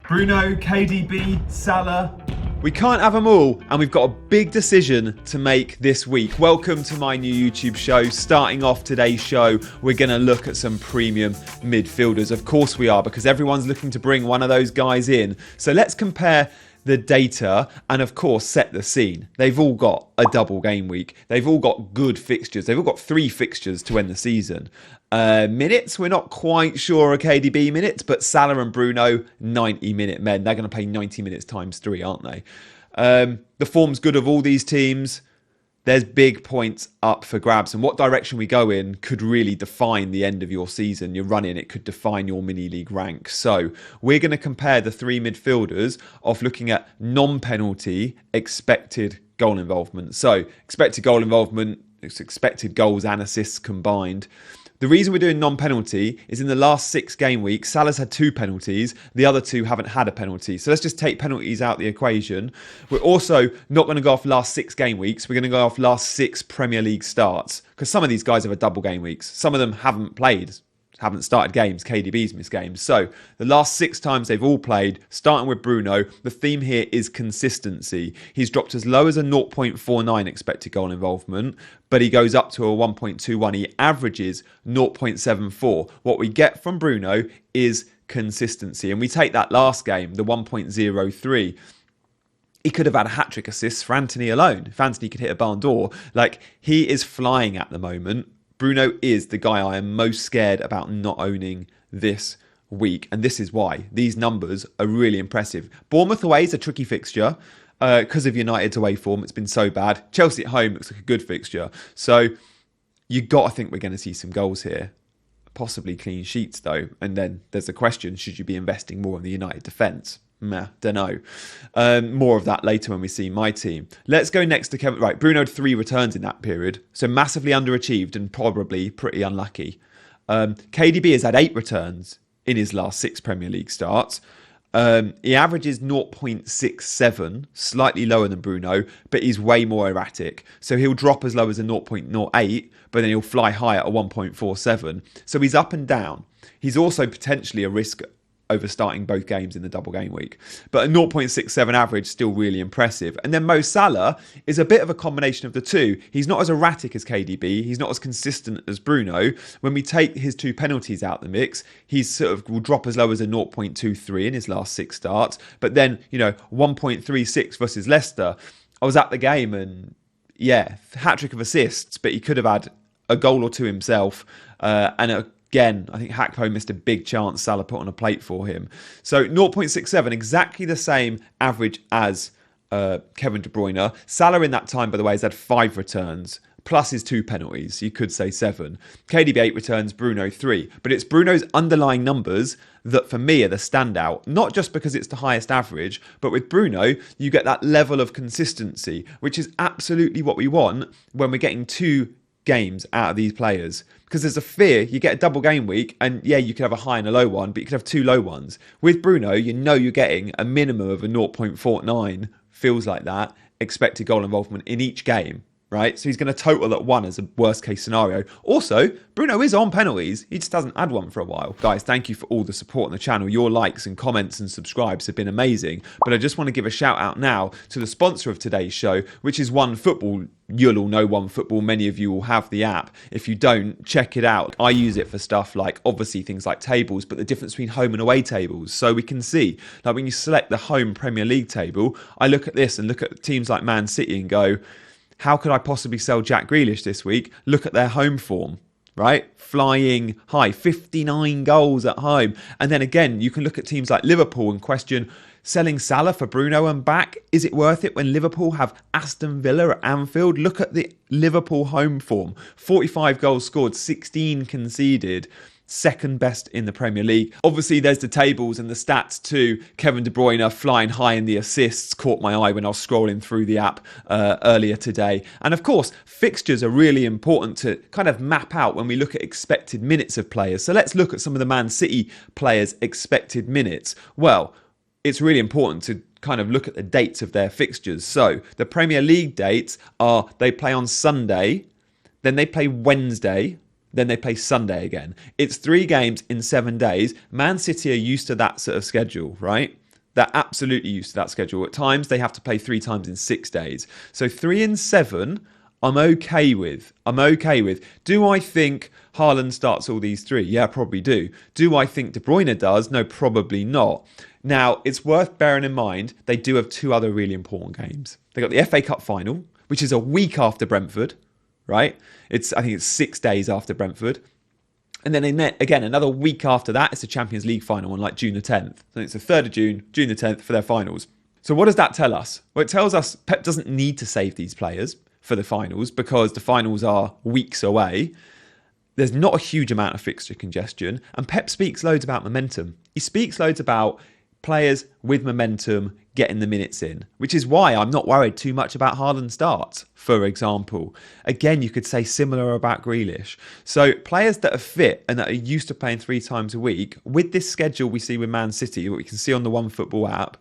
Bruno, KDB, Salah. We can't have them all, and we've got a big decision to make this week. Welcome to my new YouTube show. Starting off today's show, we're going to look at some premium midfielders. Of course we are, because everyone's looking to bring one of those guys in. So let's compare the data and, of course, set the scene. They've all got a double game week. They've all got good fixtures. They've all got 3 fixtures to end the season. Minutes, we're not quite sure of KDB minutes, but Salah and Bruno, 90-minute men. They're going to play 90 minutes times 3, aren't they? The form's good of all these teams. There's big points up for grabs, and what direction we go in could really define the end of your season. You're running, it could define your mini-league rank. So we're going to compare the 3 midfielders off looking at non-penalty expected goal involvement. So expected goal involvement, it's expected goals and assists combined. The reason we're doing non-penalty is in the last 6 game weeks, Salah's had 2 penalties. The other 2 haven't had a penalty. So let's just take penalties out the equation. We're also not going to go off last 6 game weeks. We're going to go off last 6 Premier League starts, because some of these guys have a double game weeks. Some of them haven't played, haven't started games. KDB's missed games. So the last 6 times they've all played, starting with Bruno, the theme here is consistency. He's dropped as low as a 0.49 expected goal involvement, but he goes up to a 1.21. He averages 0.74. What we get from Bruno is consistency. And we take that last game, the 1.03. He could have had a hat-trick assists for Anthony alone. If Anthony could hit a barn door, he is flying at the moment. Bruno is the guy I am most scared about not owning this week. And this is why. These numbers are really impressive. Bournemouth away is a tricky fixture because of United's away form. It's been so bad. Chelsea at home looks like a good fixture. So you got to think we're going to see some goals here. Possibly clean sheets, though. And then there's the question, should you be investing more in the United defence? Don't know. More of that later when we see my team. Let's go next to Kevin. Right, Bruno had 3 returns in that period, so massively underachieved and probably pretty unlucky. KDB has had 8 returns in his last 6 Premier League starts. He averages 0.67, slightly lower than Bruno, but he's way more erratic. So he'll drop as low as a 0.08, but then he'll fly high at a 1.47. So he's up and down. He's also potentially a risk over starting both games in the double game week. But a 0.67 average, still really impressive. And then Mo Salah is a bit of a combination of the two. He's not as erratic as KDB. He's not as consistent as Bruno. When we take his 2 penalties out the mix, he's will drop as low as a 0.23 in his last 6 starts. But then, 1.36 versus Leicester. I was at the game and, hat-trick of assists, but he could have had a goal or 2 himself Again, I think Hakpo missed a big chance Salah put on a plate for him. So 0.67, exactly the same average as Kevin De Bruyne. Salah in that time, by the way, has had 5 returns, plus his 2 penalties. You could say 7. KDB 8 returns, Bruno 3. But it's Bruno's underlying numbers that, for me, are the standout. Not just because it's the highest average, but with Bruno, you get that level of consistency, which is absolutely what we want when we're getting 2 games out of these players. Because there's a fear you get a double game week and you could have a high and a low one, but you could have 2 low ones. With Bruno, you're getting a minimum of a 0.49, feels like that, expected goal involvement in each game, right? So he's going to total at 1 as a worst case scenario. Also, Bruno is on penalties. He just hasn't had one for a while. Guys, thank you for all the support on the channel. Your likes and comments and subscribes have been amazing. But I just want to give a shout out now to the sponsor of today's show, which is OneFootball. You'll all know OneFootball. Many of you will have the app. If you don't, check it out. I use it for stuff like, obviously, things like tables, but the difference between home and away tables. So we can see, when you select the home Premier League table, I look at this and look at teams like Man City and go, how could I possibly sell Jack Grealish this week? Look at their home form, right? Flying high, 59 goals at home. And then again, you can look at teams like Liverpool and question, selling Salah for Bruno and back, is it worth it when Liverpool have Aston Villa at Anfield? Look at the Liverpool home form. 45 goals scored, 16 conceded. Second best in the Premier League. Obviously, there's the tables and the stats too. Kevin De Bruyne flying high in the assists caught my eye when I was scrolling through the app earlier today. And of course, fixtures are really important to kind of map out when we look at expected minutes of players. So let's look at some of the Man City players' expected minutes. Well, it's really important to kind of look at the dates of their fixtures. So the Premier League dates are they play on Sunday, then they play Wednesday, then they play Sunday again. It's 3 games in 7 days. Man City are used to that sort of schedule, right? They're absolutely used to that schedule. At times, they have to play 3 times in 6 days. So 3 and 7, I'm okay with. Do I think Haaland starts all these 3? Yeah, I probably do. Do I think De Bruyne does? No, probably not. Now, it's worth bearing in mind, they do have 2 other really important games. They got the FA Cup final, which is a week after Brentford, right? I think it's 6 days after Brentford. And then again, another week after that, it's the Champions League final on like June the 10th. So it's the 3rd of June, June the 10th for their finals. So what does that tell us? Well, it tells us Pep doesn't need to save these players for the finals because the finals are weeks away. There's not a huge amount of fixture congestion. And Pep speaks loads about momentum. He speaks loads about players with momentum getting the minutes in, which is why I'm not worried too much about Haaland starts, for example. Again, you could say similar about Grealish. So players that are fit and that are used to playing 3 times a week, with this schedule we see with Man City, what we can see on the OneFootball app,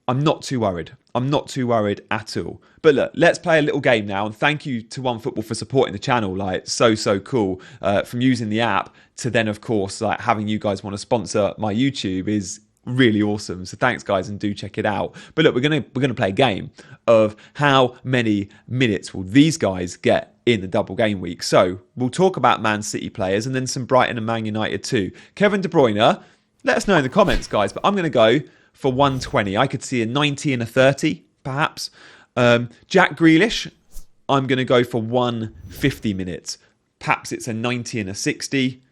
I'm not too worried. I'm not too worried at all. But look, let's play a little game now. And thank you to OneFootball for supporting the channel. Like, so cool. From using the app to then, of course, like having you guys want to sponsor my YouTube is really awesome. So thanks, guys, and do check it out. But look, we're gonna play a game of how many minutes will these guys get in the double game week. So we'll talk about Man City players and then some Brighton and Man United too. Kevin De Bruyne, let us know in the comments, guys. But I'm going to go for 120. I could see a 90 and a 30, perhaps. Jack Grealish, I'm going to go for 150 minutes. Perhaps it's a 90 and a 60,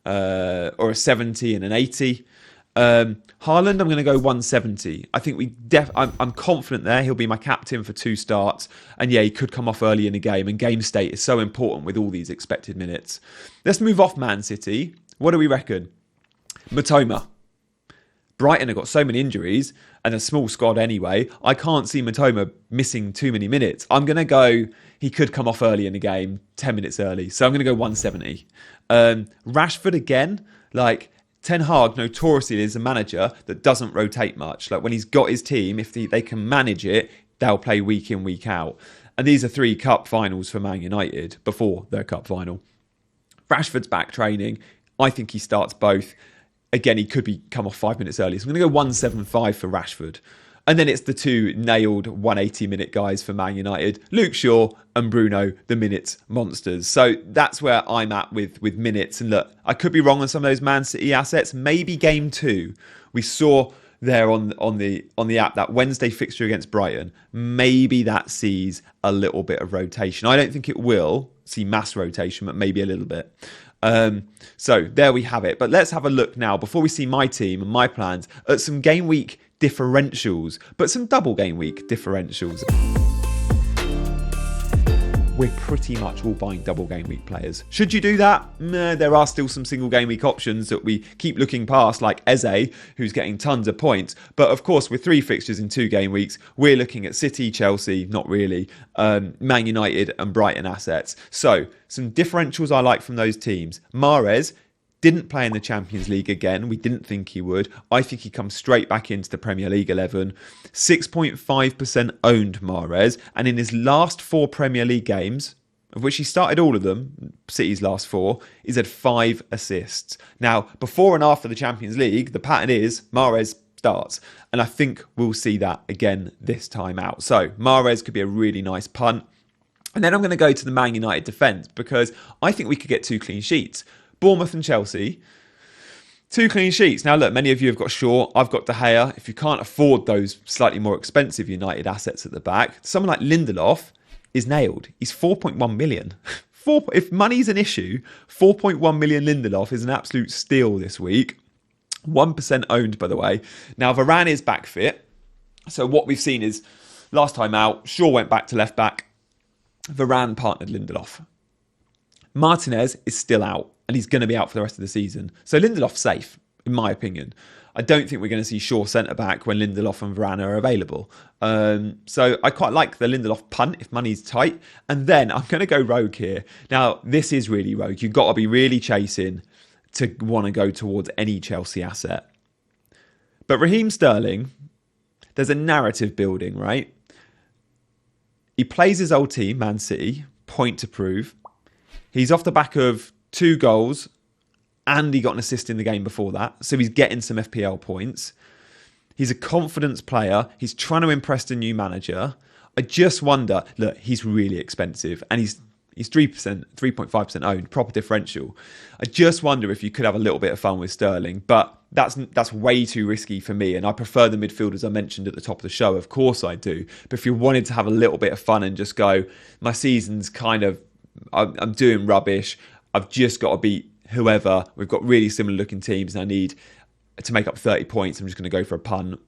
or a 70 and an 80. Haaland, I'm going to go 170. I think I'm confident there. He'll be my captain for 2 starts. And yeah, he could come off early in the game. And game state is so important with all these expected minutes. Let's move off Man City. What do we reckon? Matoma. Brighton have got so many injuries and a small squad anyway. I can't see Matoma missing too many minutes. I'm going to go, he could come off early in the game, 10 minutes early. So I'm going to go 170. Rashford again, like Ten Hag notoriously is a manager that doesn't rotate much. Like when he's got his team, if they can manage it, they'll play week in, week out. And these are 3 cup finals for Man United before their cup final. Rashford's back training. I think he starts both. Again, he could come off 5 minutes early. So I'm going to go 175 for Rashford. And then it's the 2 nailed 180-minute guys for Man United, Luke Shaw and Bruno, the minutes monsters. So that's where I'm at with minutes. And look, I could be wrong on some of those Man City assets. Maybe game 2, we saw there on the app that Wednesday fixture against Brighton. Maybe that sees a little bit of rotation. I don't think it will see mass rotation, but maybe a little bit. So there we have it. But let's have a look now, before we see my team and my plans, at some game week differentials, but some double game week differentials. We're pretty much all buying double game week players. Should you do that? Nah, there are still some single game week options that we keep looking past, like Eze, who's getting tons of points. But of course, with 3 fixtures in 2 game weeks, we're looking at City, Chelsea, not really, Man United and Brighton assets. So some differentials I like from those teams. Mahrez didn't play in the Champions League again. We didn't think he would. I think he comes straight back into the Premier League 11. 6.5% owned Mahrez. And in his last 4 Premier League games, of which he started all of them, City's last 4, he's had 5 assists. Now, before and after the Champions League, the pattern is Mahrez starts. And I think we'll see that again this time out. So Mahrez could be a really nice punt. And then I'm going to go to the Man United defence because I think we could get 2 clean sheets. Bournemouth and Chelsea, 2 clean sheets. Now, look, many of you have got Shaw. I've got De Gea. If you can't afford those slightly more expensive United assets at the back, someone like Lindelof is nailed. He's 4.1 million. If money's an issue, 4.1 million Lindelof is an absolute steal this week. 1% owned, by the way. Now, Varane is back fit. So what we've seen is, last time out, Shaw went back to left back. Varane partnered Lindelof. Martinez is still out, and he's going to be out for the rest of the season. So Lindelof's safe, in my opinion. I don't think we're going to see Shaw centre-back when Lindelof and Varane are available. So I quite like the Lindelof punt if money's tight. And then I'm going to go rogue here. Now, this is really rogue. You've got to be really chasing to want to go towards any Chelsea asset. But Raheem Sterling, there's a narrative building, right? He plays his old team, Man City, point to prove. He's off the back of 2 goals and he got an assist in the game before that. So he's getting some FPL points. He's a confidence player. He's trying to impress the new manager. I just wonder, look, he's really expensive and he's 3.5% owned, proper differential. I just wonder if you could have a little bit of fun with Sterling, but that's way too risky for me. And I prefer the midfielders I mentioned at the top of the show. Of course I do. But if you wanted to have a little bit of fun and just go, my season's kind of, I'm doing rubbish. I've just got to beat whoever. We've got really similar looking teams and I need to make up 30 points. I'm just going to go for a punt.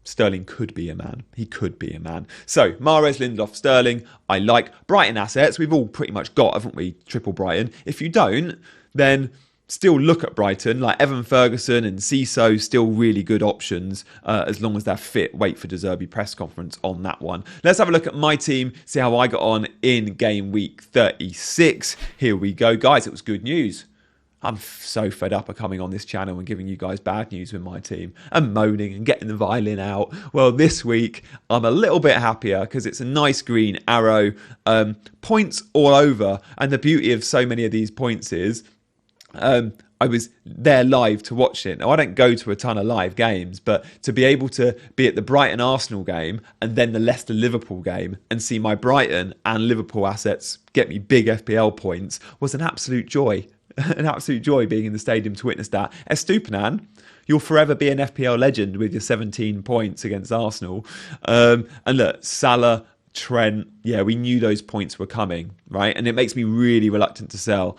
Sterling could be a man. He could be a man. So, Mahrez, Lindelof, Sterling. I like Brighton assets. We've all pretty much got, haven't we? Triple Brighton. If you don't, then still look at Brighton. Like Evan Ferguson and Ciso, still really good options as long as they're fit. Wait for De Zerbi press conference on that one. Let's have a look at my team, see how I got on in game week 36. Here we go. Guys, it was good news. I'm so fed up of coming on this channel and giving you guys bad news with my team and moaning and getting the violin out. Well, this week I'm a little bit happier because it's a nice green arrow, points all over. And the beauty of so many of these points is I was there live to watch it. Now, I don't go to a ton of live games, but to be able to be at the Brighton-Arsenal game and then the Leicester-Liverpool game and see my Brighton and Liverpool assets get me big FPL points was an absolute joy. An absolute joy being in the stadium to witness that. Estupinan, you'll forever be an FPL legend with your 17 points against Arsenal. And look, Salah, Trent, yeah, we knew those points were coming, right? And it makes me really reluctant to sell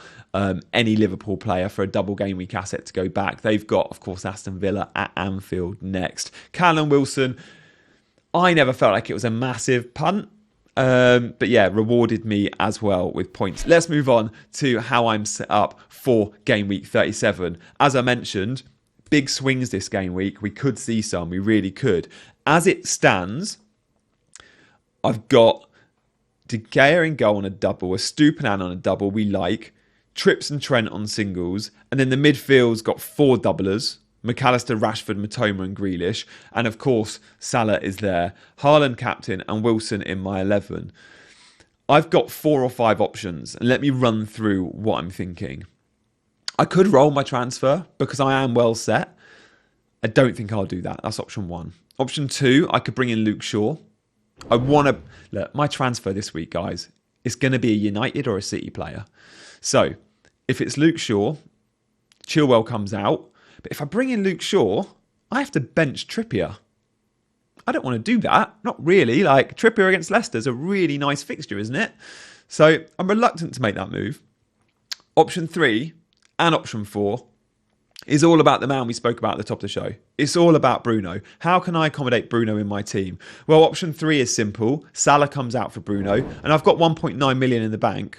any Liverpool player for a double game week asset to go back. They've got, of course, Aston Villa at Anfield next. Callum Wilson, I never felt like it was a massive punt. But yeah, rewarded me as well with points. Let's move on to how I'm set up for game week 37. As I mentioned, big swings this game week. We could see some. We really could. As it stands, I've got De Gea in goal on a double, Estupinan on a double we like, Trips and Trent on singles, and then the midfield's got 4 doublers. McAllister, Rashford, Matoma and Grealish. And of course, Salah is there. Haaland captain and Wilson in my 11. I've got 4 or 5 options. And let me run through what I'm thinking. I could roll my transfer because I am well set. I don't think I'll do that. That's option 1. Option 2, I could bring in Luke Shaw. I want to... Look, my transfer this week, guys, is going to be a United or a City player. So, if it's Luke Shaw, Chilwell comes out. But if I bring in Luke Shaw, I have to bench Trippier. I don't want to do that. Not really. Like, Trippier against Leicester is a really nice fixture, isn't it? So I'm reluctant to make that move. Option 3 and option 4 is all about the man we spoke about at the top of the show. It's all about Bruno. How can I accommodate Bruno in my team? Well, option 3 is simple. Salah comes out for Bruno. And I've got 1.9 million in the bank.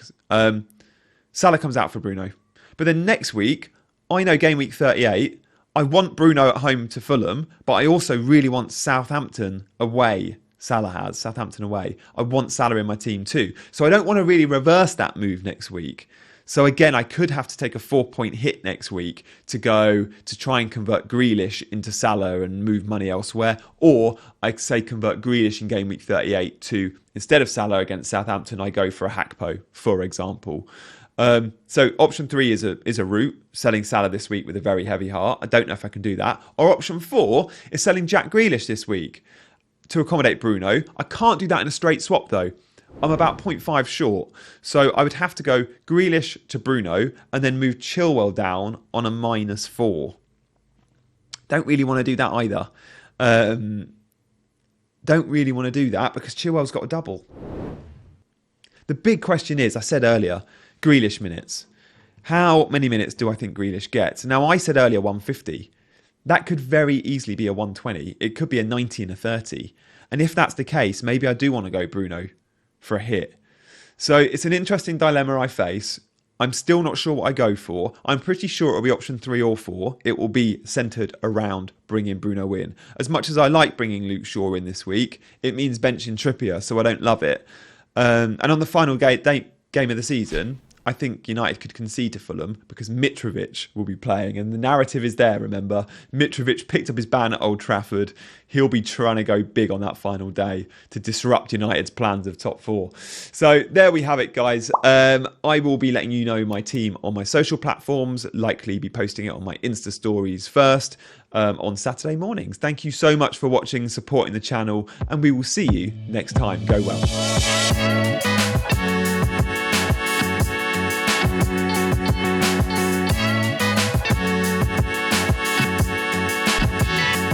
Salah comes out for Bruno. But then next week... I know game week 38, I want Bruno at home to Fulham, but I also really want Southampton away. Salah has Southampton away. I want Salah in my team too. So I don't want to really reverse that move next week. So again, I could have to take a 4-point hit next week to go to try and convert Grealish into Salah and move money elsewhere. Or I say convert Grealish in game week 38 to, instead of Salah against Southampton, I go for a Hackpo, for example. So option 3 is a route, selling Salah this week with a very heavy heart. I don't know if I can do that. Or option 4 is selling Jack Grealish this week to accommodate Bruno. I can't do that in a straight swap though. I'm about 0.5 short. So I would have to go Grealish to Bruno and then move Chilwell down on a -4. Don't really want to do that either. Don't really want to do that because Chilwell's got a double. The big question is, I said earlier, Grealish minutes. How many minutes do I think Grealish gets? Now, I said earlier 150. That could very easily be a 120. It could be a 90 and a 30. And if that's the case, maybe I do want to go Bruno for a hit. So it's an interesting dilemma I face. I'm still not sure what I go for. I'm pretty sure it'll be option 3 or 4. It will be centred around bringing Bruno in. As much as I like bringing Luke Shaw in this week, it means benching Trippier, so I don't love it. And on the final game of the season, I think United could concede to Fulham because Mitrovic will be playing, and the narrative is there, remember. Mitrovic picked up his ban at Old Trafford. He'll be trying to go big on that final day to disrupt United's plans of top four. So there we have it, guys. I will be letting you know my team on my social platforms, likely be posting it on my Insta stories first on Saturday mornings. Thank you so much for watching, supporting the channel, and we will see you next time. Go well.